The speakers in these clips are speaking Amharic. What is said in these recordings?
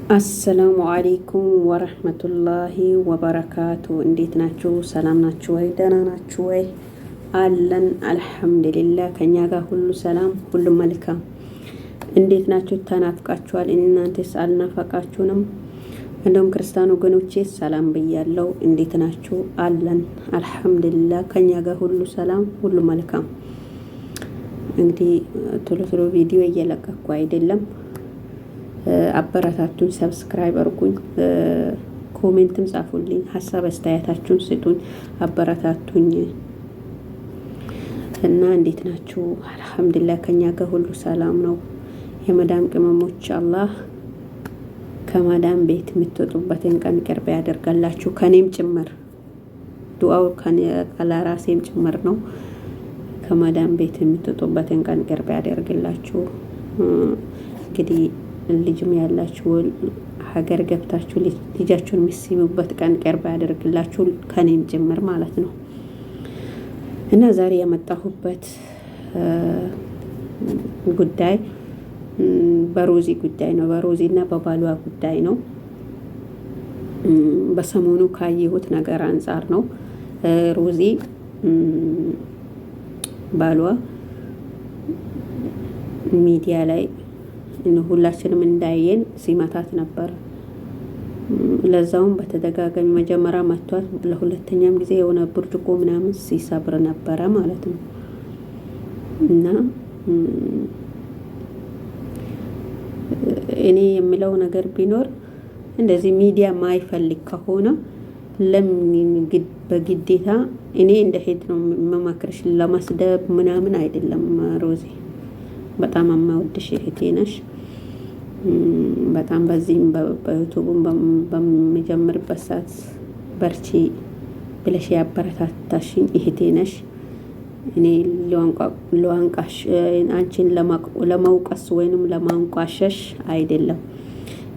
አሰላሙ አሌይኩም ወረህመቱላሂ ወበረካቱ። እንዴት ናችሁ? ሰላም ናችሁ ወይ? ደህና ናችሁ ወይ? አለን አልሐምዱሊላህ። ከኛ ጋር ሁሉ ሰላም፣ ሁሉ መልካም። እንዴት ናችሁ? ተናፍቃችኋል። እናንተስ አልናፈቃችሁንም? እንደውም ክርስቲያን ወገኖቼ ሰላም ብያለሁ። እንዴት ናችሁ? አለን አልሐምዱሊላህ። ከኛ ጋር ሁሉ ሰላም፣ ሁሉ መልካም። እንግዲህ ቶሎ ቶሎ ቪዲዮ እየለቀኩ አይደለም። አበረታቱኝ፣ ሰብስክራይብ አርጉኝ፣ ኮሜንትም ጻፉልኝ፣ ሀሳብ አስተያየታችሁን ስጡኝ፣ አበረታቱኝ እና እንዴት ናችሁ? አልሐምዱሊላህ ከኛ ጋር ሁሉ ሰላም ነው። የመዳም ቅመሞች አላህ ከመዳም ቤት የምትወጡበትን ቀን ቅርብ ያደርጋላችሁ። ከኔም ጭምር ዱአው ለራሴም ጭምር ነው። ከመዳም ቤት የምትወጡበትን ቀን ቅርብ ያደርግላችሁ። እንግዲህ ልጅም ያላችሁ ሀገር ገብታችሁ ልጃችሁን የሚስሙበት ቀን ቅርብ ያደርግላችሁ፣ ከኔም ጭምር ማለት ነው። እና ዛሬ የመጣሁበት ጉዳይ በሮዚ ጉዳይ ነው። በሮዚ እና በባሏ ጉዳይ ነው። በሰሞኑ ካየሁት ነገር አንጻር ነው። ሮዚ ባሏ ሚዲያ ላይ ሁላችንም እንዳየን ሲመታት ነበር። ለዛውም በተደጋጋሚ መጀመሪያ መቷት፣ ለሁለተኛም ጊዜ የሆነ ብርጭቆ ምናምን ሲሰብር ነበረ ማለት ነው። እና እኔ የምለው ነገር ቢኖር እንደዚህ ሚዲያ ማይፈልግ ከሆነ ለምን በግዴታ እኔ እንደ ሄድ ነው መማክርሽ፣ ለማስደብ ምናምን አይደለም። ሮዚ በጣም የማወድሽ እህቴ ነሽ። በጣም በዚህም በዩቱቡም በሚጀምርበት ሰዓት በርቺ ብለሽ ያበረታታሽኝ እህቴ ነሽ። እኔ ለዋንቃሽ አንቺን ለመውቀስ ወይንም ለማንቋሸሽ አይደለም።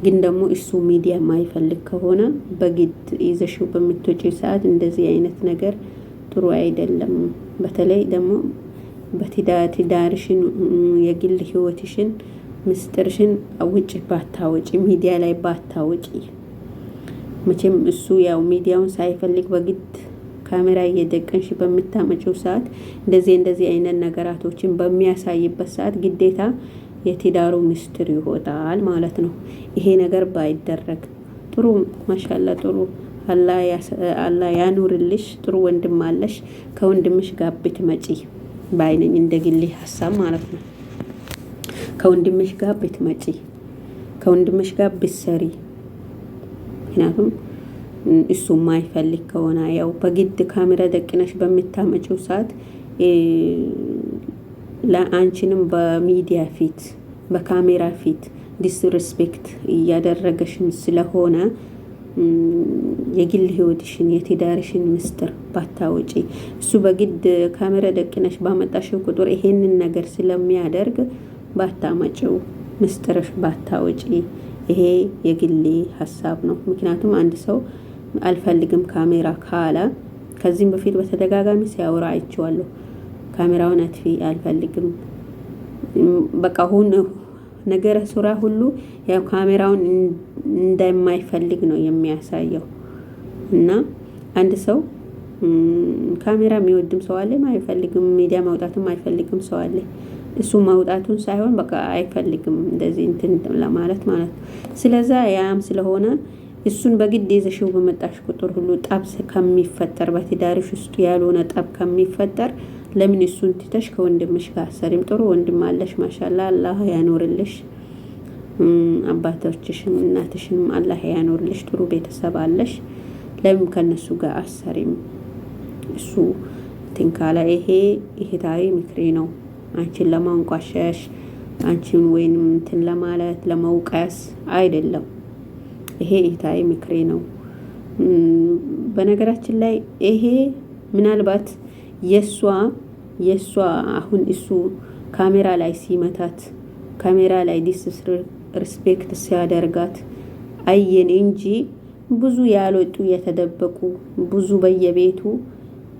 ግን ደግሞ እሱ ሚዲያ ማይፈልግ ከሆነ በግድ ይዘሽው በምትወጪ ሰዓት እንደዚህ አይነት ነገር ጥሩ አይደለም። በተለይ ደግሞ በትዳርሽን የግል ህይወትሽን ምስጢርሽን ውጭ ባታወጪ፣ ሚዲያ ላይ ባታወጪ። መቼም እሱ ያው ሚዲያውን ሳይፈልግ በግድ ካሜራ እየደቀንሽ በምታመጪው ሰዓት እንደዚህ አይነት ነገራቶችን በሚያሳይበት ሰዓት ግዴታ የትዳሩ ምስጢር ይወጣል ማለት ነው። ይሄ ነገር ባይደረግ ጥሩ። ማሻላ ጥሩ። አላህ ያኑርልሽ። ጥሩ ወንድም አለሽ። ከወንድምሽ ጋር ብትመጪ ባይነኝ፣ እንደ ግሌ ሀሳብ ማለት ነው። ከወንድምሽ ጋር ብትመጪ፣ ከወንድምሽ ጋር ብትሰሪ። ምክንያቱም እሱ ማይፈልግ ከሆነ ያው በግድ ካሜራ ደቅነሽ በምታመጪው ሰዓት ለአንቺንም በሚዲያ ፊት በካሜራ ፊት ዲስሪስፔክት እያደረገሽን ስለሆነ የግል ህይወትሽን የትዳርሽን ምስጢር ባታወጪ። እሱ በግድ ካሜራ ደቅነሽ ባመጣሽው ቁጥር ይሄንን ነገር ስለሚያደርግ ባታመጪው፣ ምስጢርሽ ባታወጪ። ይሄ የግሌ ሀሳብ ነው። ምክንያቱም አንድ ሰው አልፈልግም ካሜራ ካለ፣ ከዚህም በፊት በተደጋጋሚ ሲያወራ አይቼዋለሁ። ካሜራውን አጥፊ፣ አልፈልግም በቃ ሁን ነገረ ሱራ ሁሉ ያው ካሜራውን እንደማይፈልግ ነው የሚያሳየው። እና አንድ ሰው ካሜራ የሚወድም ሰው አለ፣ አይፈልግም። ሚዲያ ማውጣትም አይፈልግም ሰው አለ። እሱ ማውጣቱን ሳይሆን በቃ አይፈልግም እንደዚህ እንትን ለማለት ማለት ነው። ስለዛ ያም ስለሆነ እሱን በግድ ይዘሽው በመጣሽ ቁጥር ሁሉ ጠብ ከሚፈጠር በትዳርሽ ውስጥ ያልሆነ ጠብ ከሚፈጠር ለምን እሱን ትተሽ ከወንድምሽ ጋር ሰሪም። ጥሩ ወንድም አለሽ ማሻአላ፣ አላህ ያኖርልሽ። አባቶችሽም እናትሽም አላህ ያኖርልሽ። ጥሩ ቤተሰብ አለሽ። ለምን ከነሱ ጋር አሰሪም? እሱ ትንካላ። ይሄ እህታዊ ምክሬ ነው። አንቺን ለማንቋሸሽ፣ አንቺን ወይንም እንትን ለማለት ለመውቀስ አይደለም። ይሄ እህታዊ ምክሬ ነው። በነገራችን ላይ ይሄ ምናልባት የሷ አሁን እሱ ካሜራ ላይ ሲመታት፣ ካሜራ ላይ ዲስሪስፔክት ሲያደርጋት አየን እንጂ ብዙ ያልወጡ የተደበቁ ብዙ በየቤቱ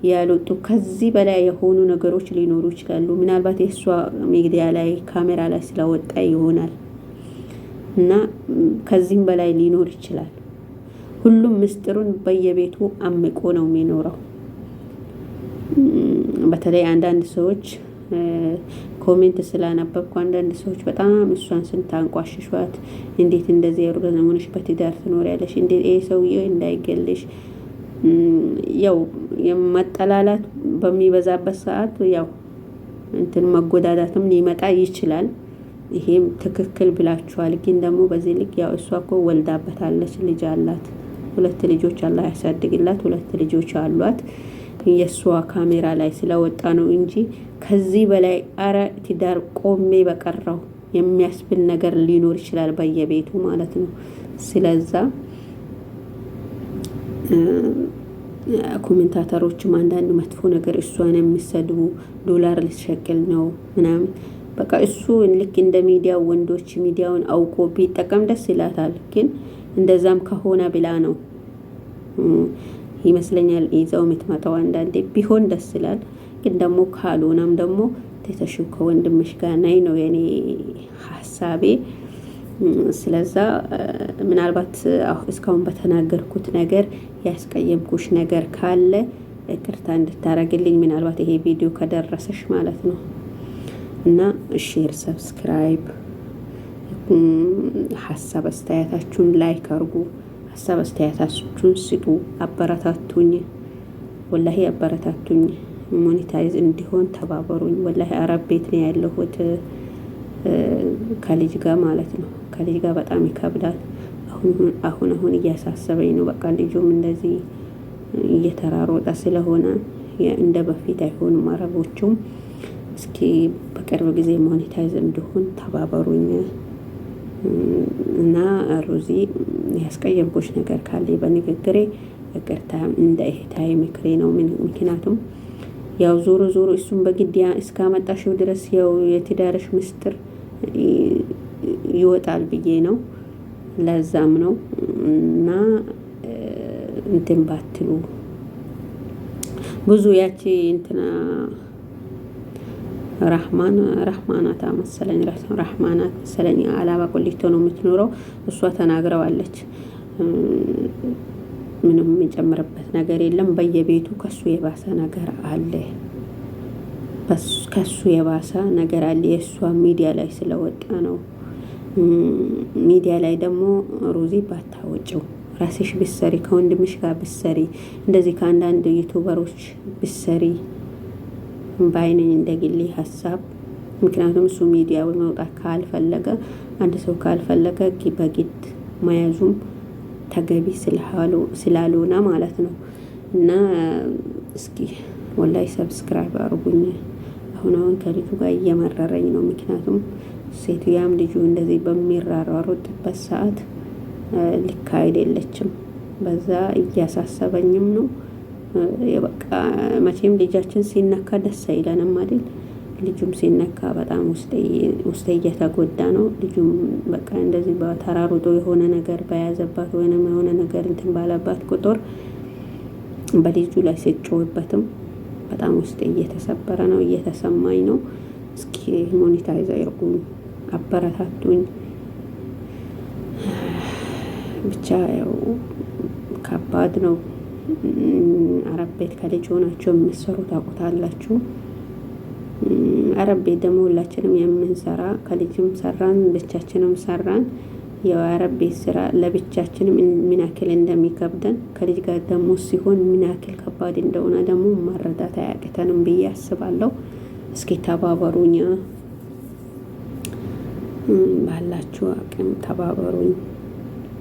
ያልወጡ ከዚህ በላይ የሆኑ ነገሮች ሊኖሩ ይችላሉ። ምናልባት የሷ ሚዲያ ላይ ካሜራ ላይ ስለወጣ ይሆናል። እና ከዚህም በላይ ሊኖር ይችላል። ሁሉም ምስጢሩን በየቤቱ አምቆ ነው የሚኖረው። በተለይ አንዳንድ ሰዎች ኮሜንት ስላነበብኩ አንዳንድ ሰዎች በጣም እሷን ስንታንቋሽሿት፣ እንዴት እንደዚህ የሩገን ሆነሽ በትዳር ትኖሪያለሽ? እንዴት ይሄ ሰውዬ እንዳይገልሽ? ያው የመጠላላት በሚበዛበት ሰዓት ያው እንትን መጎዳዳትም ሊመጣ ይችላል። ይሄም ትክክል ብላችኋል። ግን ደግሞ በዚህ ልክ ያው እሷ እኮ ወልዳበታለች፣ ልጅ አላት፣ 2 ልጆች አላህ ያሳድግላት፣ 2 ልጆች አሏት። የእሷ ካሜራ ላይ ስለወጣ ነው እንጂ ከዚህ በላይ አረ ትዳር ቆሜ በቀረው የሚያስብል ነገር ሊኖር ይችላል በየቤቱ ማለት ነው። ስለዛ ኮሜንታተሮችም አንዳንድ መጥፎ ነገር እሷን የሚሰድቡ ዶላር ልትሸቅል ነው ምናምን በቃ እሱ ልክ እንደ ሚዲያ ወንዶች ሚዲያውን አውቆ ቢጠቀም ደስ ይላታል። ግን እንደዛም ከሆነ ብላ ነው ይመስለኛል ይዘው የምትመጣው። አንዳንዴ ቢሆን ደስ ይላል። ግን ደግሞ ካልሆነም ደግሞ ተተሽው ከወንድምሽ ጋር ናይ ነው የኔ ሀሳቤ። ስለዛ ምናልባት እስካሁን በተናገርኩት ነገር ያስቀየምኩሽ ነገር ካለ ይቅርታ እንድታረግልኝ ምናልባት ይሄ ቪዲዮ ከደረሰሽ ማለት ነው። እና ሼር፣ ሰብስክራይብ፣ ሀሳብ አስተያየታችሁን ላይክ አርጉ። ሀሳብ አስተያየታችሁን ስጡ። አበረታቱኝ፣ ወላሂ አበረታቱኝ። ሞኔታይዝ እንዲሆን ተባበሩኝ። ወላሂ አረብ ቤት ነው ያለሁት ከልጅ ጋር ማለት ነው። ከልጅ ጋር በጣም ይከብዳል። አሁን እያሳሰበኝ ነው። በቃ ልጁም እንደዚህ እየተራሮጠ ስለሆነ እንደ በፊት አይሆንም አረቦቹም። እስኪ በቅርብ ጊዜ ሞኔታይዝ እንዲሆን ተባበሩኝ። እና ሮዚ ያስቀየምኩሽ ነገር ካለ በንግግሬ ይቅርታ፣ እንደ እህታዬ ምክሬ ነው። ምክንያቱም ያው ዞሮ ዞሮ እሱም በግድ እስካመጣሽው ድረስ ያው የትዳርሽ ምስጢር ይወጣል ብዬ ነው። ለዛም ነው እና እንትን ባትሉ ብዙ ያቺ እንትና ራህማናት መሰለኝ አላባ ቆሊቶ ነው የምትኖረው። እሷ ተናግረዋለች። ምንም የሚጨምርበት ነገር የለም። በየቤቱ ከሱ የባሰ ነገር አለ። ከሱ የባሰ ነገር አለ። የእሷ ሚዲያ ላይ ስለወጣ ነው። ሚዲያ ላይ ደግሞ ሮዚ ባታወጪው፣ ራስሽ ብሰሪ፣ ከወንድምሽ ጋር ብሰሪ፣ እንደዚህ ከአንዳንድ ዩቱበሮች ብሰሪ ባይነኝ እንደግሌ ሀሳብ። ምክንያቱም እሱ ሚዲያ መውጣት ካልፈለገ፣ አንድ ሰው ካልፈለገ በግድ መያዙም ተገቢ ስላልሆነ ማለት ነው። እና እስኪ ወላይ ሰብስክራይብ አርጉኝ። አሁን ከልጁ ጋር እየመረረኝ ነው። ምክንያቱም ሴትዮዋም ልጁ እንደዚህ በሚራራሩበት ሰዓት ልክ አይደለችም። በዛ እያሳሰበኝም ነው። በቃ መቼም ልጃችን ሲነካ ደስ አይለንም አይደል? ልጁም ሲነካ በጣም ውስጤ እየተጎዳ ነው። ልጁም በቃ እንደዚህ በተራሩጦ የሆነ ነገር በያዘባት ወይንም የሆነ ነገር እንትን ባለባት ቁጥር በልጁ ላይ ሲጮህበትም በጣም ውስጤ እየተሰበረ ነው፣ እየተሰማኝ ነው። እስኪ ሞኔታይዝ አድርጉኝ፣ አበረታቱኝ። ብቻ ያው ከባድ ነው። አረብ ቤት ከልጅ ሆናችሁ የምትሰሩ ታውቁታላችሁ። አረብ ቤት ደግሞ ሁላችንም የምንሰራ ከልጅም ሰራን ብቻችንም ሰራን። የአረብ ቤት ስራ ለብቻችንም ምን ያክል እንደሚከብደን ከልጅ ጋር ደግሞ ሲሆን ምን ያክል ከባድ እንደሆነ ደግሞ ማረዳት አያቅተንም ብዬ አስባለሁ። እስኪ ተባበሩኝ፣ ባላችሁ አቅም ተባበሩኝ።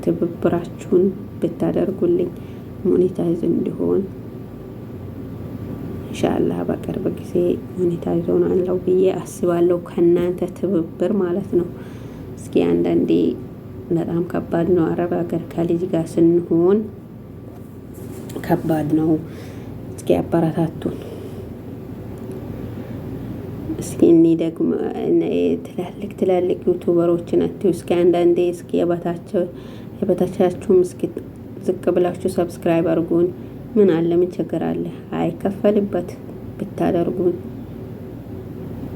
ትብብራችሁን ብታደርጉልኝ ሞኔታይዝ እንዲሆን ኢንሻአላህ በቅርብ ጊዜ ሞኔታይዝ ሆናለሁ ብዬ አስባለሁ። ከእናንተ ትብብር ማለት ነው። እስኪ አንዳንዴ በጣም ከባድ ነው። አረብ ሀገር ከልጅ ጋር ስንሆን ከባድ ነው። እስኪ አበረታቱን። እስኪ እኔ ደግሞ ትላልቅ ዩቱበሮችን አትዩ። እስኪ አንዳንዴ እስኪ የበታቻችሁም እስኪ ዝቅ ብላችሁ ሰብስክራይብ አድርጉን። ምን አለ? ምን ችግር አለ? አይከፈልበት ብታደርጉን።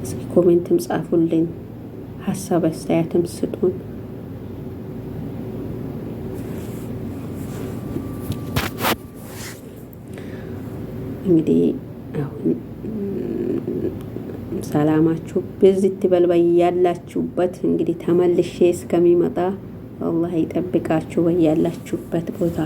እስኪ ኮሜንትም ጻፉልኝ፣ ሀሳብ አስተያየትም ስጡን። እንግዲህ አሁን ሰላማችሁ ብዝት በልበይ ያላችሁበት። እንግዲህ ተመልሼ እስከሚመጣ አላህ ይጠብቃችሁ በያላችሁበት ቦታ።